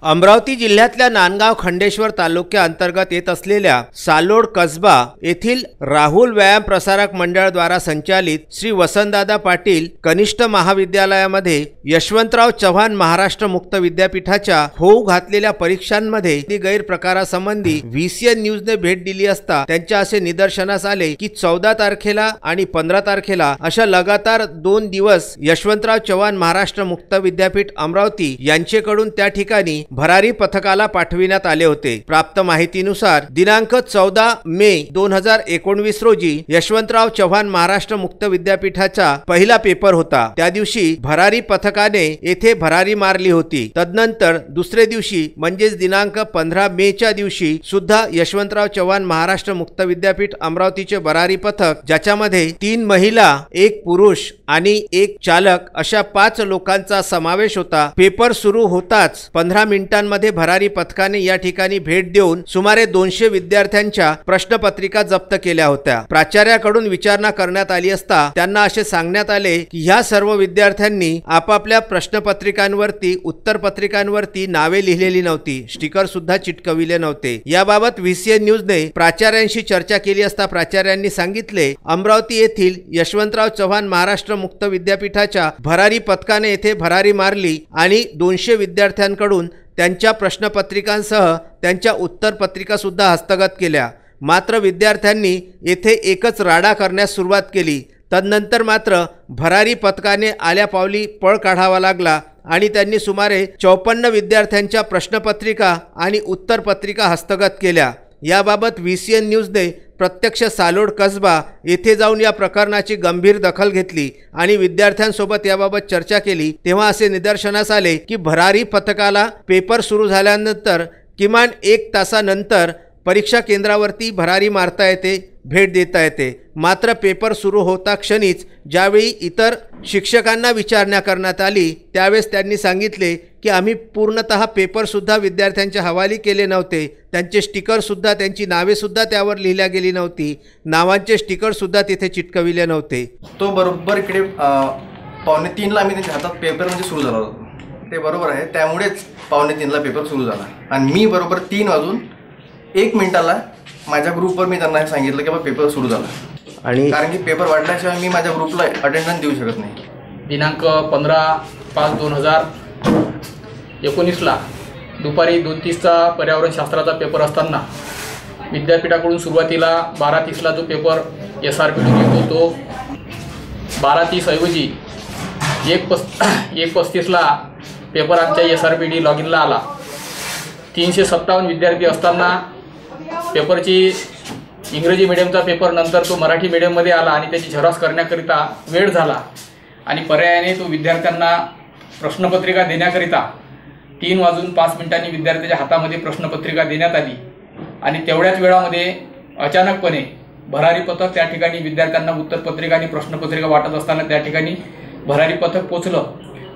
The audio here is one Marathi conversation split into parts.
अमरावती जिल्ह्यातल्या नांदगाव खंडेश्वर तालुक्याअंतर्गत येत असलेल्या सालोड कसबा येथील राहुल व्यायाम प्रसारक मंडळाद्वारा संचालित श्री वसंतदादा पाटील कनिष्ठ महाविद्यालयामध्ये यशवंतराव चव्हाण महाराष्ट्र मुक्त विद्यापीठाच्या होऊ घातलेल्या परीक्षांमध्ये गैरप्रकारासंबंधी व्हीसीएन न्यूजने भेट दिली असता त्यांच्या असे निदर्शनास आले की 14 तारखेला आणि 15 तारखेला अशा लगातार 2 दिवस यशवंतराव चव्हाण महाराष्ट्र मुक्त विद्यापीठ अमरावती यांचेकडून त्या ठिकाणी भरारी पथकाला पाठविण्यात आले होते। प्राप्त माहितीनुसार दिनांक 14 मे 2019 रोजी यशवंतराव चव्हाण महाराष्ट्र मुक्त विद्यापीठाचा पहिला पेपर होता। त्या दिवशी भरारी पथकाने येथे भरारी मारली होती। तदनंतर दुसरे दिवशी म्हणजेच दिनांक 15 मे च्या दिवशी सुद्धा यशवंतराव चव्हाण महाराष्ट्र मुक्त विद्यापीठ अमरावतीचे भरारी पथक, ज्याच्यामध्ये 3 महिला, 1 पुरुष आणि 1 चालक अशा 5 लोकांचा समावेश होता। पेपर सुरू होताच 15 मिनिटांमध्ये भरारी पथकाने या ठिकाणी भेट देऊन सुमारे 200 विद्यार्थ्यांच्या प्रश्नपत्रिका जप्त केल्या होत्या। प्राचार्याकडून विचारणा करण्यात आली असता त्यांना असे सांगण्यात आले की ह्या सर्व विद्यार्थ्यांनी आपापल्या प्रश्नपत्रिकांवरती उत्तरपत्रिकांवरती नावे लिहिलेली नव्हती, स्टिकर सुद्धा चिटकविले नव्हते। याबाबत व्हीसीएन न्यूजने प्राचार्यांशी चर्चा केली असता प्राचार्यांनी सांगितले, अमरावती येथील यशवंतराव चव्हाण महाराष्ट्र मुक्त विद्यापीठाच्या भरारी पथकाने येथे भरारी मारली आणि 200 विद्यार्थ्यांकडून त्यांच्या प्रश्नपत्रिकांसह त्यांच्या उत्तरपत्रिका सुद्धा हस्तगत केल्या। मात्र विद्यार्थ्यांनी येथे एकच राडा करण्यास सुरुवात केली। तदनंतर मात्र भरारी पथकाने आल्या पावली पळ काढावा लागला आणि त्यांनी सुमारे 54 विद्यार्थ्यांच्या प्रश्नपत्रिका आणि उत्तरपत्रिका हस्तगत केल्या। याबाबत व्हीसीएन न्यूजने प्रत्यक्ष सालोड कसबा येथे जाऊन या प्रकरणाची गंभीर दखल घेतली आणि विद्यार्थ्यांसोबत याबाबत चर्चा केली। तेव्हा असे निदर्शनास आले की भरारी पथकाला पेपर सुरू झाल्यानंतर किमान 1 तासानंतर परीक्षा केंद्रावरती भरारी मारता येते, भेट देता येते। मात्र पेपर सुरू होता क्षणीच ज्यावेळी इतर शिक्षकांना विचारणा करण्यात आली त्यावेळेस त्यांनी सांगितले की आम्ही पूर्णतः पेपर सुद्धा विद्यार्थ्यांच्या हवाली केले नव्हते, त्यांचे स्टिकर सुद्धा, त्यांची नावे सुद्धा त्यावर लिहिल्या गेली नव्हती, नावांचे स्टिकर सुद्धा तिथे चिटकविले नव्हते। तो बरोबर इकडे 2:45ला आम्ही त्यांच्या हातात पेपर म्हणजे सुरू झाला होता, ते बरोबर आहे। त्यामुळेच 2:45ला पेपर सुरू झाला आणि मी बरोबर 3:01 माझ्या ग्रुपवर मी त्यांना सांगितलं की बाबा पेपर सुरू झाला, आणि कारण की पेपर वाढल्याशिवाय मी माझ्या ग्रुपला अटेंडन्स देऊ शकत नाही। दिनांक 15/5/2019ला दुपारी 2:30चा पर्यावरणशास्त्राचा पेपर असताना विद्यापीठाकडून सुरुवातीला 12:30ला जो पेपर SRPD येतो तो 12:30 ऐवजी 1:35ला पेपर आमच्या SRPD लॉगिनला आला। 357 विद्यार्थी असताना पेपरची इंग्रजी मीडियमचा पेपर नंतर तो मराठी मीडियममध्ये आला आणि त्याची झेरॉक्स करण्याकरिता वेळ झाला आणि पर्यायाने तो विद्यार्थ्यांना प्रश्नपत्रिका देण्याकरिता 3:05 विद्यार्थ्याच्या हातामध्ये प्रश्नपत्रिका देण्यात आली आणि तेवढ्याच वेळामध्ये अचानकपणे भरारी पथक त्या ठिकाणी विद्यार्थ्यांना उत्तरपत्रिका आणि प्रश्नपत्रिका वाटत असताना त्या ठिकाणी भरारी पथक पोचलं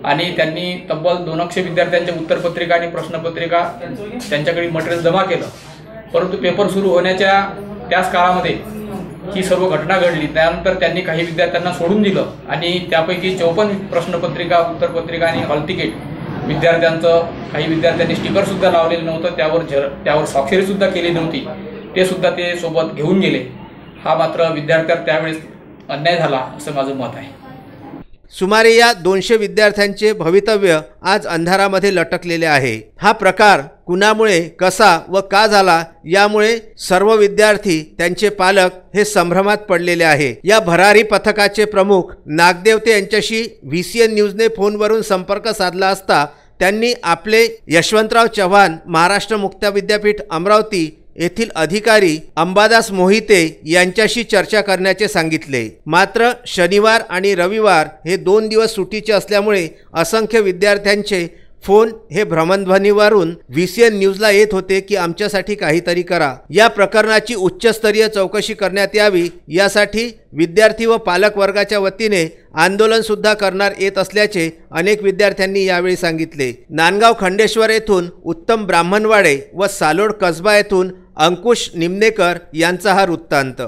आणि त्यांनी तब्बल 200 विद्यार्थ्यांच्या उत्तरपत्रिका आणि प्रश्नपत्रिका त्यांच्याकडे मटेरियल जमा केलं। परंतु पेपर सुरू होण्याच्या त्याच काळामध्ये ही सर्व घटना घडली। त्यानंतर त्यांनी काही विद्यार्थ्यांना सोडून दिलं आणि त्यापैकी 54 प्रश्नपत्रिका, उत्तरपत्रिका आणि हॉल तिकीट विद्यार्थ्यांचं, काही विद्यार्थ्यांनी स्टिकर सुद्धा लावलेलं नव्हतं, त्यावर स्वाक्षरी सुद्धा केली नव्हती, ते सुद्धा ते सोबत घेऊन गेले। हा मात्र विद्यार्थ्यांवर त्यावेळेस अन्याय झाला असं माझं मत आहे। सुमारे या 200 विद्यार्थ्यांचे भवितव्य आज अंधारामध्ये लटकलेले आहे। हा प्रकार कुणामुळे, कसा व का झाला यामुळे सर्व विद्यार्थी, त्यांचे पालक हे संभ्रमात पडलेले आहे। या भरारी पथकाचे प्रमुख नागदेवते यांच्याशी व्हीसीएन न्यूजने फोनवरून संपर्क साधला असता त्यांनी आपले यशवंतराव चव्हाण महाराष्ट्र मुक्त विद्यापीठ अमरावती येथील अधिकारी अंबादास मोहिते यांच्याशी चर्चा करण्याचे सांगितले। मात्र शनिवार आणि रविवार हे 2 दिवस सुट्टीचे असल्यामुळे असंख्य विद्यार्थ्यांचे फोन हे भ्रमणध्वनीवरून व्हीसीएन न्यूजला येत होते की आमच्यासाठी काहीतरी करा, या प्रकरणाची उच्चस्तरीय चौकशी करण्यात यावी, यासाठी विद्यार्थी व पालक वर्गाच्या वतीने आंदोलन सुद्धा करणार येत असल्याचे अनेक विद्यार्थ्यांनी यावेळी सांगितले। नांदगाव खंडेश्वर येथून उत्तम ब्राह्मणवाडे व सालोड कसबा येथून अंकुश निमनेकर यांचा हा वृत्तांत।